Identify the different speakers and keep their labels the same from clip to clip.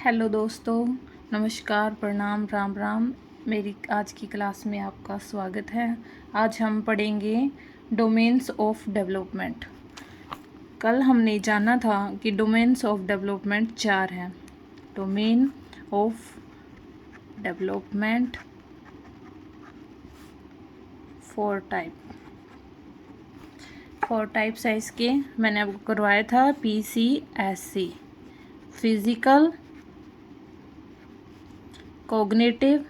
Speaker 1: Hello दोस्तों, नमस्कार, प्रणाम, राम राम। मेरी आज की क्लास में आपका स्वागत है। आज हम पढ़ेंगे डोमेन्स ऑफ डेवलपमेंट। कल हमने जाना था कि डोमेन्स ऑफ डेवलपमेंट 4 हैं। डोमेन ऑफ डेवलपमेंट 4 टाइप्स है इसके। मैंने आपको करवाया था PCSC, physical, cognitive,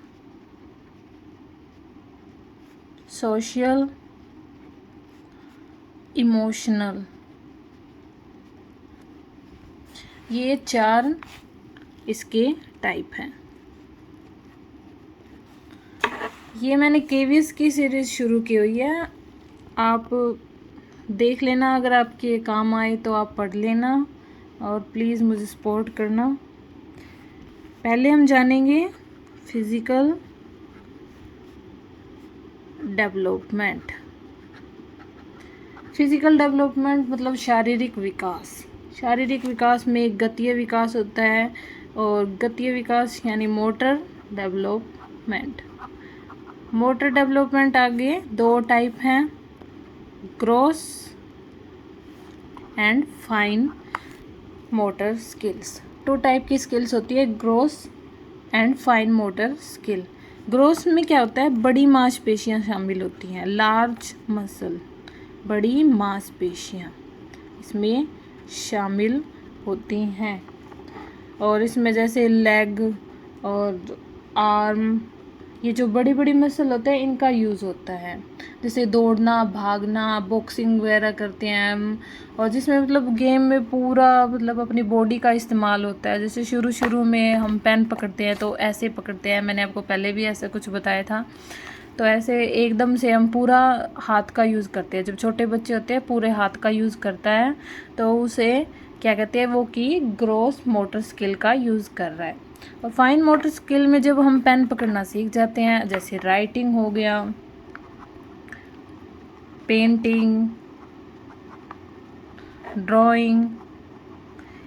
Speaker 1: social, emotional. ये 4 इसके टाइप हैं। ये मैंने केवीएस की सीरीज़ शुरू की हुई है, आप देख लेना। अगर आपके काम आए तो आप पढ़ लेना और प्लीज़ मुझे सपोर्ट करना। पहले हम जानेंगे फिज़िकल डेवलपमेंट। फिज़िकल डेवलपमेंट मतलब शारीरिक विकास। शारीरिक विकास में एक गतीय विकास होता है और गतीय विकास यानी मोटर डेवलपमेंट। मोटर डेवलपमेंट आगे 2 टाइप हैं, gross and fine motor skills. 2 type की स्किल्स होती है, gross and fine motor skill. Gross में क्या होता है, बड़ी मांसपेशियां शामिल होती हैं, लार्ज मसल, बड़ी मांसपेशियां इसमें शामिल होती हैं। और इसमें जैसे लेग और आर्म, ये जो बड़ी बड़ी मसल होते हैं इनका यूज़ होता है। जैसे दौड़ना, भागना, बॉक्सिंग वगैरह करते हैं हम, और जिसमें मतलब गेम में पूरा मतलब अपनी बॉडी का इस्तेमाल होता है। जैसे शुरू में हम पेन पकड़ते हैं तो ऐसे पकड़ते हैं, मैंने आपको पहले भी ऐसा कुछ बताया था। तो ऐसे एकदम से हम पूरा हाथ का यूज़ करते हैं। जब छोटे बच्चे होते हैं पूरे हाथ का यूज़ करता है तो उसे क्या कहते हैं, वो कि ग्रॉस मोटर स्किल का यूज़ कर रहा है। और फाइन मोटर स्किल में जब हम पेन पकड़ना सीख जाते हैं, जैसे राइटिंग हो गया, पेंटिंग, ड्राइंग,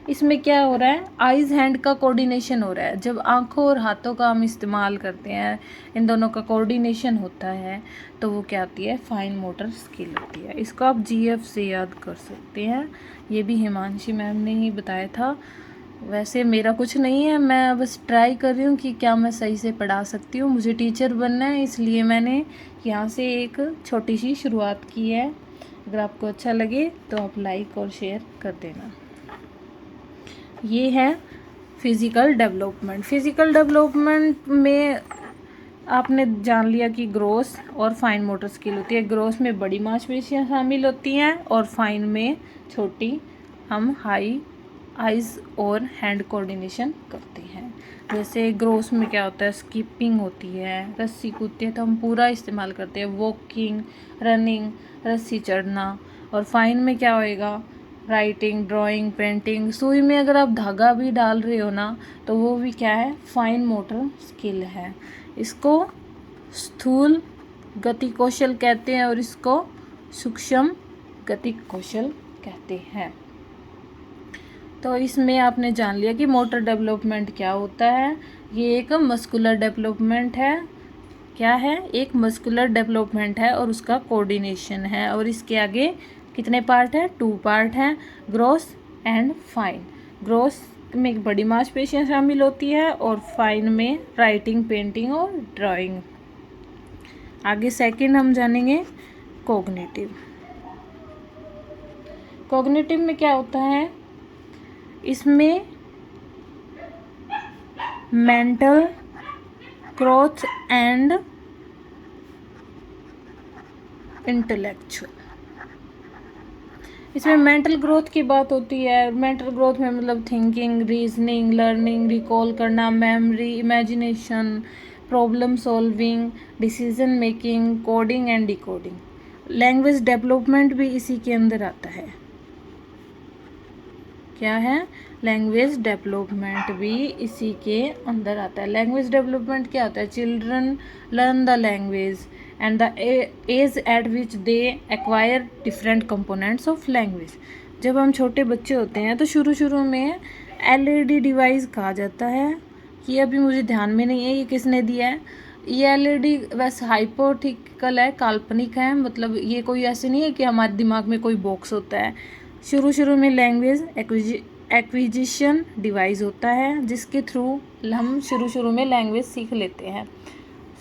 Speaker 1: इसमें क्या हो रहा है, आइज़ हैंड का कोऑर्डिनेशन हो रहा है। जब आंखों और हाथों का हम इस्तेमाल करते हैं, इन दोनों का कोऑर्डिनेशन होता है, तो वो क्या आती है, फाइन मोटर स्किल होती है। इसको आप GF से याद कर सकते हैं। ये भी हिमांशी मैम ने ही बताया था। वैसे मेरा कुछ नहीं है, मैं बस ट्राई कर रही हूँ कि क्या मैं सही से पढ़ा सकती हूँ। मुझे टीचर बनना है, इसलिए मैंने यहाँ से एक छोटी सी शुरुआत की है। अगर आपको अच्छा लगे तो आप लाइक और शेयर कर देना। ये है फिज़िकल डेवलपमेंट। फिज़िकल डेवलपमेंट में आपने जान लिया कि ग्रॉस और फाइन मोटर स्किल होती है। ग्रॉस में बड़ी मांसपेशियां शामिल होती हैं और फाइन में छोटी, हम हाई आइज़ और हैंड कोऑर्डिनेशन करते हैं। जैसे ग्रॉस में क्या होता है, स्किपिंग होती है, रस्सी कूदते हैं तो हम पूरा इस्तेमाल करते हैं, वॉकिंग, रनिंग, रस्सी चढ़ना। और फाइन में क्या होएगा, राइटिंग, ड्राइंग, पेंटिंग। सुई में अगर आप धागा भी डाल रहे हो ना तो वो भी क्या है, फाइन मोटर स्किल है। इसको स्थूल गति कौशल कहते हैं और इसको सूक्ष्म गति कौशल कहते हैं। तो इसमें आपने जान लिया कि मोटर डेवलपमेंट क्या होता है। ये एक मस्कुलर डेवलपमेंट है। क्या है, एक मस्कुलर डेवलपमेंट है और उसका कोऑर्डिनेशन है। और इसके आगे कितने पार्ट हैं, 2 पार्ट हैं, ग्रॉस एंड फाइन। ग्रॉस में बड़ी मांसपेशियां शामिल होती है और फाइन में राइटिंग, पेंटिंग और ड्राइंग। आगे सेकंड हम जानेंगे कॉग्निटिव। कॉग्निटिव में क्या होता है, इसमें मेंटल ग्रोथ एंड इंटेलेक्चुअल। इसमें मेंटल ग्रोथ की बात होती है। मेंटल ग्रोथ में मतलब थिंकिंग, रीजनिंग, लर्निंग, रिकॉल करना, memory, imagination, problem solving, decision making, coding and decoding. Language development भी इसी के अंदर आता है। क्या है, लैंग्वेज डेवलपमेंट भी इसी के अंदर आता है। लैंग्वेज डेवलपमेंट क्या होता है, children learn the language and the age at which they acquire different components of language. जब हम छोटे बच्चे होते हैं तो शुरू में एलईडी डिवाइस कहा जाता है। ये अभी मुझे ध्यान में नहीं है ये किसने दिया है। ये एलईडी वैसे हाइपोथेटिकल है, काल्पनिक है, मतलब ये कोई ऐसे नहीं है कि हमारे दिमाग में कोई बॉक्स होता है। शुरू में लैंग्वेज एक्विजिशन डिवाइस होता है जिसके थ्रू हम शुरू में लैंग्वेज सीख लेते हैं।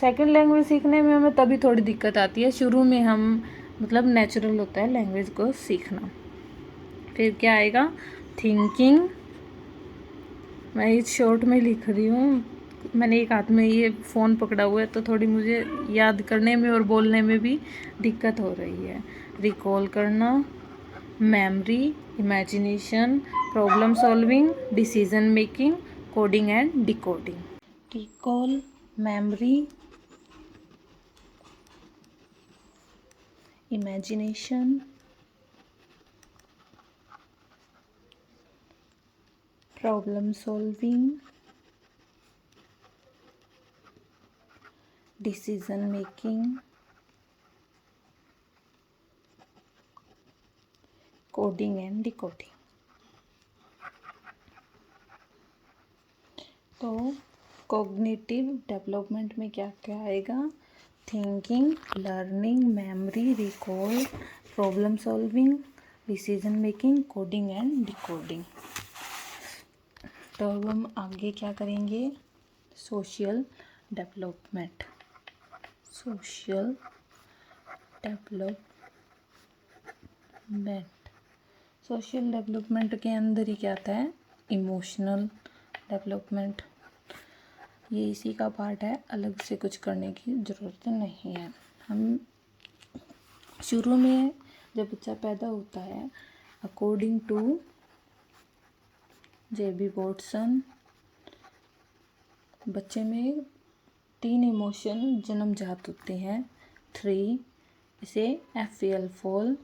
Speaker 1: सेकंड लैंग्वेज सीखने में हमें तभी थोड़ी दिक्कत आती है, शुरू में हम मतलब नेचुरल होता है लैंग्वेज को सीखना। फिर क्या आएगा, थिंकिंग। मैं इस शॉर्ट में लिख रही हूँ, मैंने एक हाथ में ये फ़ोन पकड़ा हुआ है तो थोड़ी मुझे याद करने में और बोलने में भी दिक्कत हो रही है। रिकॉल करना, memory, imagination, problem solving, decision making, coding and decoding. Recall, memory, imagination, problem solving, decision making, coding and decoding. तो कॉग्निटिव डेवलपमेंट में क्या क्या आएगा, thinking, learning, memory, recall, problem solving, decision making, coding and decoding. तो अब हम आगे क्या करेंगे, social development. Social development, social development के अंदर ही क्या आता है, इमोशनल डेवलपमेंट। ये इसी का पार्ट है, अलग से कुछ करने की ज़रूरत नहीं है। हम शुरू में जब बच्चा पैदा होता है, अकॉर्डिंग टू जे.बी. वॉटसन, बच्चे में 3 इमोशन जन्मजात होते हैं, 3। इसे FAL फॉल,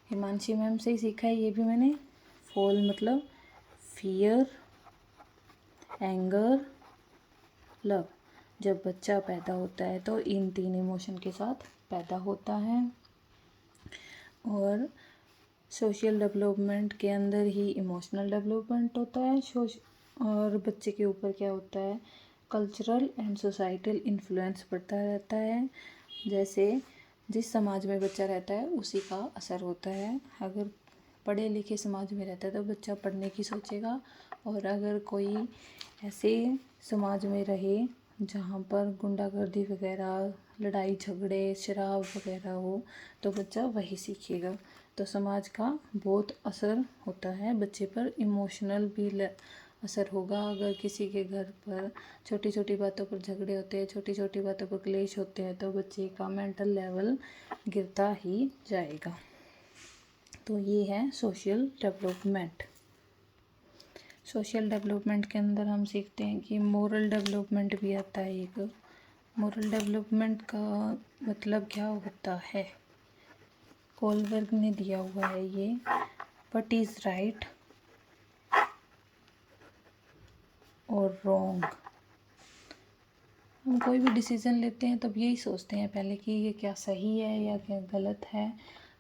Speaker 1: हिमांशी मैम से ही सीखा है ये भी मैंने। फॉल मतलब फियर, एंगर, लव। जब बच्चा पैदा होता है तो इन 3 इमोशन के साथ पैदा होता है। और सोशल डेवलपमेंट के अंदर ही इमोशनल डेवलपमेंट होता है। और बच्चे के ऊपर क्या होता है, कल्चरल एंड सोसाइटल इन्फ्लुएंस पड़ता रहता है। जैसे जिस समाज में बच्चा रहता है उसी का असर होता है। अगर पढ़े लिखे समाज में रहता है तो बच्चा पढ़ने की सोचेगा, और अगर कोई ऐसे समाज में रहे जहाँ पर गुंडागर्दी वगैरह, लड़ाई झगड़े, शराब वगैरह हो तो बच्चा वही सीखेगा। तो समाज का बहुत असर होता है बच्चे पर। इमोशनल भी असर होगा। अगर किसी के घर पर छोटी छोटी बातों पर झगड़े होते हैं, छोटी छोटी बातों पर क्लेश होते हैं तो बच्चे का मेंटल लेवल गिरता ही जाएगा। तो ये है सोशल डेवलपमेंट। सोशल डेवलपमेंट के अंदर हम सीखते हैं कि मोरल डेवलपमेंट भी आता है एक। मोरल डेवलपमेंट का मतलब क्या होता है, कोलबर्ग ने दिया हुआ है ये, व्हाट इज़ राइट और रॉन्ग। हम कोई भी डिसीज़न लेते हैं तब यही सोचते हैं पहले कि ये क्या सही है या क्या गलत है।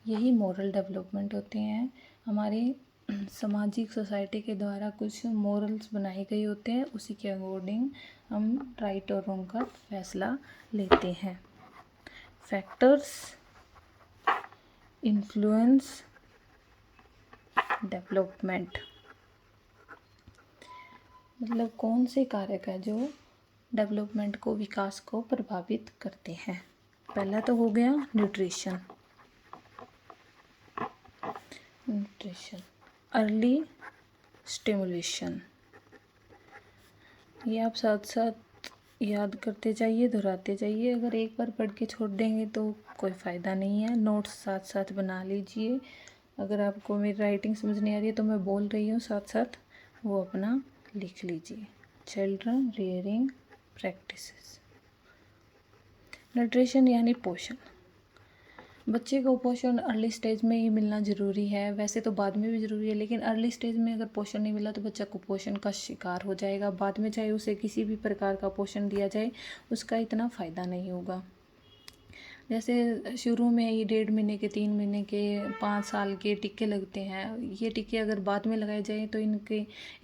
Speaker 1: यही मोरल डेवलपमेंट होते हैं। हमारी सामाजिक सोसाइटी के द्वारा कुछ मोरल्स बनाए गए होते हैं, उसी के अकॉर्डिंग हम राइट और रॉन्ग का फैसला लेते हैं। फैक्टर्स इन्फ्लुएंस डेवलपमेंट, मतलब कौन से कारक है जो डेवलपमेंट को, विकास को प्रभावित करते हैं। पहला तो हो गया न्यूट्रिशन। अर्ली स्टिमुलेशन, ये आप साथ साथ याद करते जाइए, दोहराते जाइए। अगर एक बार पढ़ के छोड़ देंगे तो कोई फ़ायदा नहीं है। नोट्स साथ साथ बना लीजिए। अगर आपको मेरी राइटिंग समझ नहीं आ रही है तो मैं बोल रही हूँ साथ साथ वो अपना लिख लीजिए। Children rearing practices. न्यूट्रिशन यानी पोषण। बच्चे को पोषण अर्ली स्टेज में ही मिलना ज़रूरी है। वैसे तो बाद में भी ज़रूरी है, लेकिन अर्ली स्टेज में अगर पोषण नहीं मिला तो बच्चा कुपोषण का शिकार हो जाएगा। बाद में चाहे उसे किसी भी प्रकार का पोषण दिया जाए उसका इतना फ़ायदा नहीं होगा। जैसे शुरू में ही 1.5 महीने के, 3 महीने के, 5 साल के टीके लगते हैं। ये टीके अगर बाद में लगाए जाएँ तो इन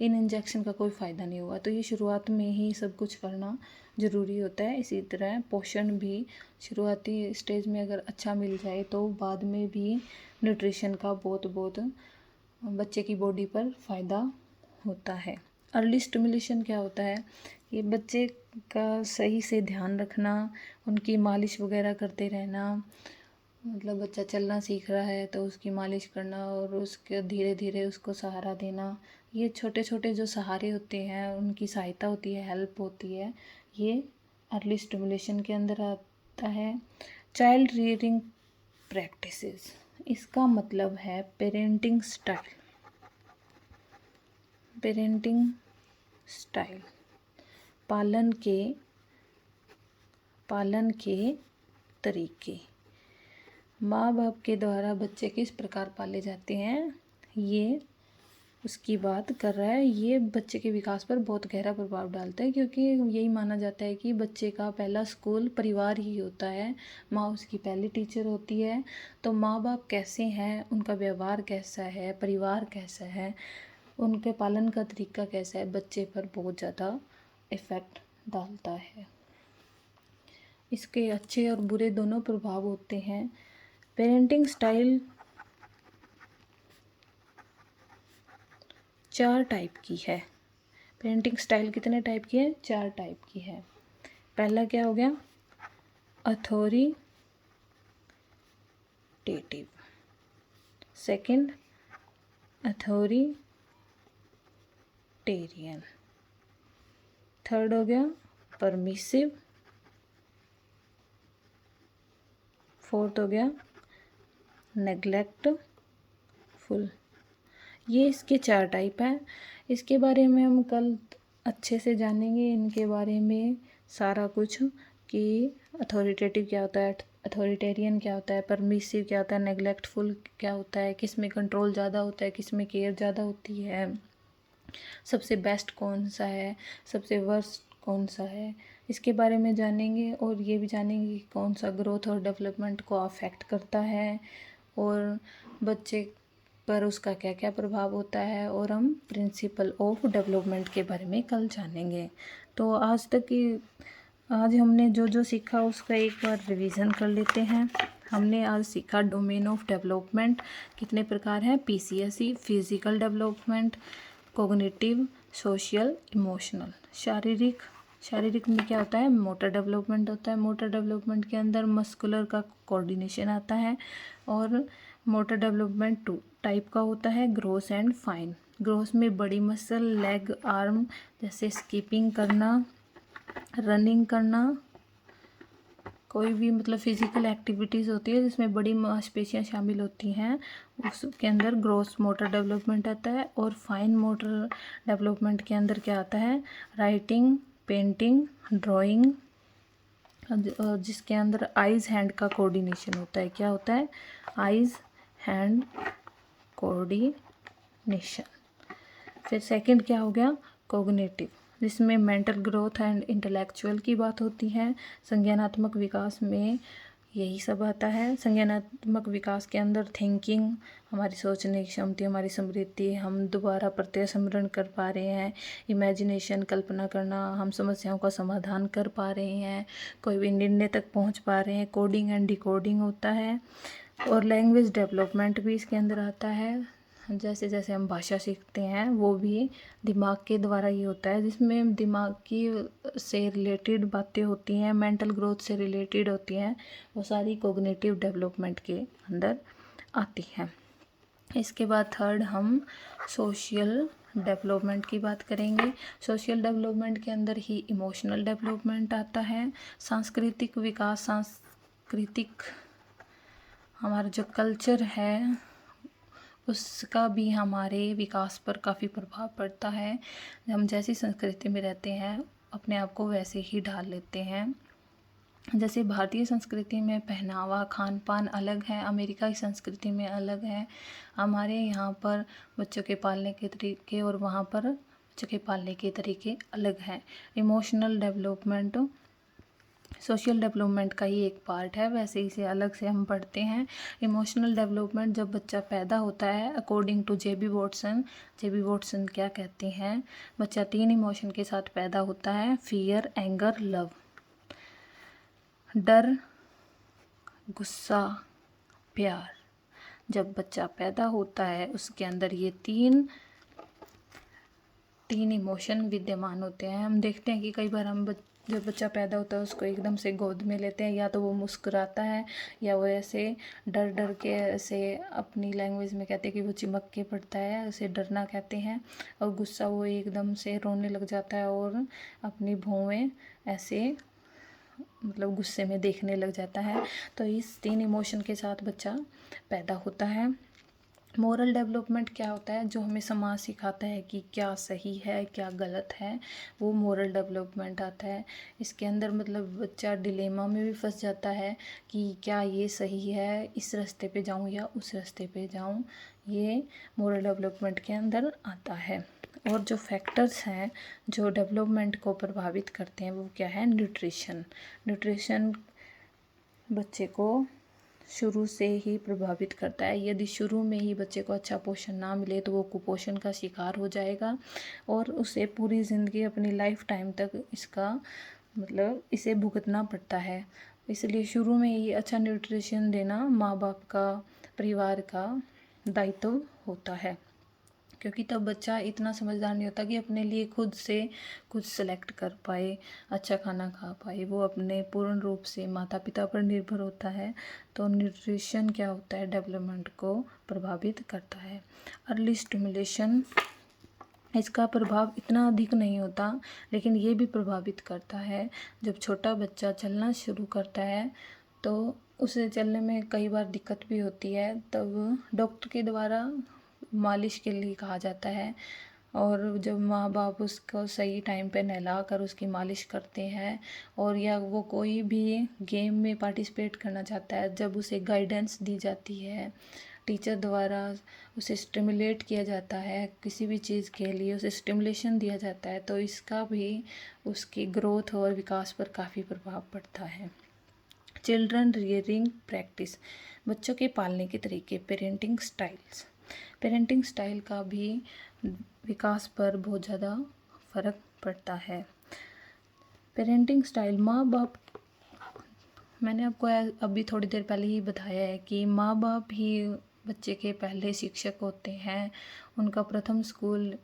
Speaker 1: इंजेक्शन का कोई फ़ायदा नहीं होगा। तो ये शुरुआत में ही सब कुछ करना ज़रूरी होता है। इसी तरह पोषण भी शुरुआती स्टेज में अगर अच्छा मिल जाए तो बाद में भी न्यूट्रिशन का बहुत बच्चे की बॉडी पर फ़ायदा होता है। अर्ली स्टिमुलेशन क्या होता है? ये बच्चे का सही से ध्यान रखना, उनकी मालिश वगैरह करते रहना। मतलब बच्चा चलना सीख रहा है तो उसकी मालिश करना और उसके धीरे धीरे उसको सहारा देना। ये छोटे छोटे जो सहारे होते हैं उनकी सहायता होती है, हेल्प होती है, ये अर्ली स्टिमुलेशन के अंदर आता है। चाइल्ड रियरिंग प्रैक्टिसेस, इसका मतलब है पेरेंटिंग स्टाइल। पालन के तरीके। माँ बाप के द्वारा बच्चे किस प्रकार पाले जाते हैं, ये उसकी बात कर रहा है। ये बच्चे के विकास पर बहुत गहरा प्रभाव डालता है, क्योंकि यही माना जाता है कि बच्चे का पहला स्कूल परिवार ही होता है। माँ उसकी पहली टीचर होती है। तो माँ बाप कैसे हैं, उनका व्यवहार कैसा है, परिवार कैसा है, उनके पालन का तरीका कैसा है, बच्चे पर बहुत ज़्यादा इफ़ेक्ट डालता है। इसके अच्छे और बुरे दोनों प्रभाव होते हैं। पेरेंटिंग स्टाइल 4 टाइप की है। पेरेंटिंग स्टाइल कितने टाइप की है? 4 टाइप की है। पहला क्या हो गया? अथॉरिटेटिव। Second authoritarian. थर्ड हो गया परमिसिव। फोर्थ हो गया नेग्लेक्टफुल। ये इसके 4 टाइप हैं। इसके बारे में हम कल अच्छे से जानेंगे, इनके बारे में सारा कुछ, कि अथॉरिटेटिव क्या होता है, अथॉरिटेरियन क्या होता है, परमिसिव क्या होता है, नेग्लेक्टफुल क्या होता है, किस में कंट्रोल ज़्यादा होता है, किस में केयर ज़्यादा होती है, सबसे बेस्ट कौन सा है, सबसे वर्स्ट कौन सा है, इसके बारे में जानेंगे। और ये भी जानेंगे कि कौन सा ग्रोथ और डेवलपमेंट को अफेक्ट करता है और बच्चे पर उसका क्या क्या प्रभाव होता है। और हम प्रिंसिपल ऑफ डेवलपमेंट के बारे में कल जानेंगे। तो आज हमने जो जो सीखा उसका एक बार रिवीजन कर लेते हैं। हमने आज सीखा डोमेन ऑफ डेवलपमेंट कितने प्रकार हैं, PCSE, physical development, cognitive, social, emotional. शारीरिक में क्या होता है? मोटर डेवलपमेंट होता है। मोटर डेवलपमेंट के अंदर मस्कुलर का कोऑर्डिनेशन आता है। और मोटर डेवलपमेंट 2 टाइप का होता है, ग्रोस एंड फाइन। ग्रोस में बड़ी मसल, लेग, आर्म, जैसे स्कीपिंग करना, रनिंग करना, कोई भी मतलब फिजिकल एक्टिविटीज़ होती है जिसमें बड़ी मांसपेशियाँ शामिल होती हैं, उसके अंदर ग्रोस मोटर डेवलपमेंट आता है। और फाइन मोटर डेवलपमेंट के अंदर क्या आता है? राइटिंग, पेंटिंग, ड्राइंग, और जिसके अंदर आइज़ हैंड का कोऑर्डिनेशन होता है। क्या होता है? Eyes hand coordination. फिर सेकंड क्या हो गया? कोग्निटिव, जिसमें मेंटल ग्रोथ एंड इंटेलेक्चुअल की बात होती है। संज्ञानात्मक विकास में यही सब आता है। संज्ञानात्मक विकास के अंदर थिंकिंग, हमारी सोचने की क्षमता, हमारी स्मृति, हम दोबारा प्रत्यय स्मरण कर पा रहे हैं, इमेजिनेशन, कल्पना करना, हम समस्याओं का समाधान कर पा रहे हैं, कोई भी निर्णय तक पहुंच पा रहे हैं, कोडिंग एंड डिकोडिंग होता है। और लैंग्वेज डेवलपमेंट भी इसके अंदर आता है। जैसे जैसे हम भाषा सीखते हैं वो भी दिमाग के द्वारा ही होता है, जिसमें दिमाग की से रिलेटेड बातें होती हैं, मेंटल ग्रोथ से रिलेटेड होती हैं, वो सारी कोग्निटिव डेवलपमेंट के अंदर आती हैं। इसके बाद थर्ड हम सोशल डेवलपमेंट की बात करेंगे। सोशल डेवलपमेंट के अंदर ही इमोशनल डेवलपमेंट आता है। सांस्कृतिक विकास, हमारा जो कल्चर है उसका भी हमारे विकास पर काफ़ी प्रभाव पड़ता है। हम जैसी संस्कृति में रहते हैं अपने आप को वैसे ही ढाल लेते हैं। जैसे भारतीय संस्कृति में पहनावा, खान पान अलग है, अमेरिका की संस्कृति में अलग है। हमारे यहाँ पर बच्चों के पालने के तरीके और वहाँ पर बच्चों के पालने के तरीके अलग हैं। इमोशनल डेवलपमेंट सोशल डेवलपमेंट का ही एक पार्ट है, वैसे इसे अलग से हम पढ़ते हैं। इमोशनल डेवलपमेंट, जब बच्चा पैदा होता है, अकॉर्डिंग टू जेबी वॉटसन क्या कहते हैं, बच्चा 3 इमोशन के साथ पैदा होता है, फियर, एंगर, लव। डर, गुस्सा, प्यार। जब बच्चा पैदा होता है उसके अंदर ये तीन इमोशन विद्यमान होते हैं। हम देखते हैं कि कई बार हम जब बच्चा पैदा होता है उसको एकदम से गोद में लेते हैं, या तो वो मुस्कुराता है या वो ऐसे डर डर के ऐसे, अपनी लैंग्वेज में कहते हैं कि वो चिमक के पड़ता है, उसे डरना कहते हैं। और गुस्सा, वो एकदम से रोने लग जाता है और अपनी भौहें ऐसे मतलब गुस्से में देखने लग जाता है। तो इस 3 इमोशन के साथ बच्चा पैदा होता है। मोरल डेवलपमेंट क्या होता है, जो हमें समाज सिखाता है कि क्या सही है क्या गलत है, वो मोरल डेवलपमेंट आता है। इसके अंदर मतलब बच्चा डिलेमा में भी फंस जाता है कि क्या ये सही है, इस रास्ते पे जाऊं या उस रास्ते पे जाऊं, ये मोरल डेवलपमेंट के अंदर आता है। और जो फैक्टर्स हैं जो डेवलपमेंट को प्रभावित करते हैं वो क्या है, न्यूट्रिशन बच्चे को शुरू से ही प्रभावित करता है। यदि शुरू में ही बच्चे को अच्छा पोषण ना मिले तो वो कुपोषण का शिकार हो जाएगा और उसे पूरी ज़िंदगी, अपनी लाइफ टाइम तक इसका मतलब इसे भुगतना पड़ता है। इसलिए शुरू में ही अच्छा न्यूट्रिशन देना माँ बाप का, परिवार का दायित्व होता है, क्योंकि तब बच्चा इतना समझदार नहीं होता कि अपने लिए खुद से कुछ सेलेक्ट कर पाए, अच्छा खाना खा पाए। वो अपने पूर्ण रूप से माता पिता पर निर्भर होता है। तो न्यूट्रिशन क्या होता है, डेवलपमेंट को प्रभावित करता है। अर्ली स्टिमुलेशन, इसका प्रभाव इतना अधिक नहीं होता, लेकिन ये भी प्रभावित करता है। जब छोटा बच्चा चलना शुरू करता है तो उसे चलने में कई बार दिक्कत भी होती है, तब डॉक्टर के द्वारा मालिश के लिए कहा जाता है। और जब माँ बाप उसको सही टाइम पे नहला कर उसकी मालिश करते हैं, और या वो कोई भी गेम में पार्टिसिपेट करना चाहता है, जब उसे गाइडेंस दी जाती है टीचर द्वारा, उसे स्टिमुलेट किया जाता है, किसी भी चीज़ के लिए उसे स्टिमुलेशन दिया जाता है, तो इसका भी उसकी ग्रोथ और विकास पर काफ़ी प्रभाव पड़ता है। चिल्ड्रन रियरिंग प्रैक्टिस, बच्चों के पालने के तरीके, पेरेंटिंग स्टाइल का भी विकास पर बहुत ज़्यादा फ़र्क पड़ता है। पेरेंटिंग स्टाइल, माँ बाप, मैंने आपको अभी थोड़ी देर पहले ही बताया है कि माँ बाप ही बच्चे के पहले शिक्षक होते हैं। उनका प्रथम स्कूल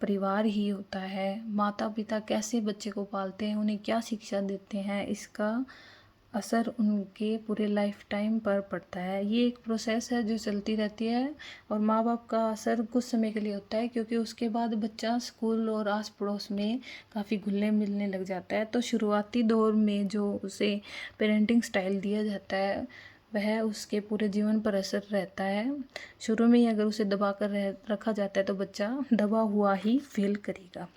Speaker 1: परिवार ही होता है। माता पिता कैसे बच्चे को पालते हैं, उन्हें क्या शिक्षा देते हैं, इसका असर उनके पूरे लाइफ टाइम पर पड़ता है। ये एक प्रोसेस है जो चलती रहती है, और माँ बाप का असर कुछ समय के लिए होता है, क्योंकि उसके बाद बच्चा स्कूल और आस पड़ोस में काफ़ी घुलने मिलने लग जाता है। तो शुरुआती दौर में जो उसे पेरेंटिंग स्टाइल दिया जाता है वह उसके पूरे जीवन पर असर रहता है। शुरू में ही अगर उसे दबा कर रखा जाता है तो बच्चा दबा हुआ ही फील करेगा।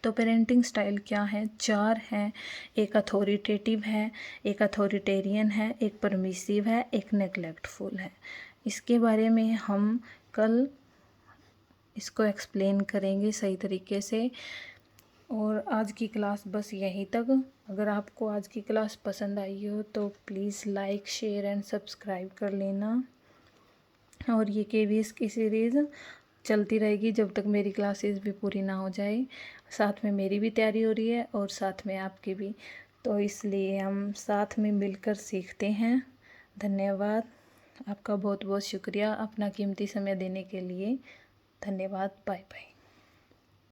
Speaker 1: तो पेरेंटिंग स्टाइल क्या है, 4 हैं। एक अथॉरिटेटिव है, एक अथॉरिटेरियन है, एक परमिसिव है, एक नेग्लेक्टफुल है। इसके बारे में हम कल इसको एक्सप्लेन करेंगे सही तरीके से। और आज की क्लास बस यहीं तक। अगर आपको आज की क्लास पसंद आई हो तो please like, share and subscribe कर लेना। और ये KVS की सीरीज़ चलती रहेगी जब तक मेरी क्लासेस भी पूरी ना हो जाए। साथ में मेरी भी तैयारी हो रही है और साथ में आपकी भी, तो इसलिए हम साथ में मिलकर सीखते हैं। धन्यवाद, आपका बहुत बहुत शुक्रिया अपना कीमती समय देने के लिए। धन्यवाद, बाय बाय।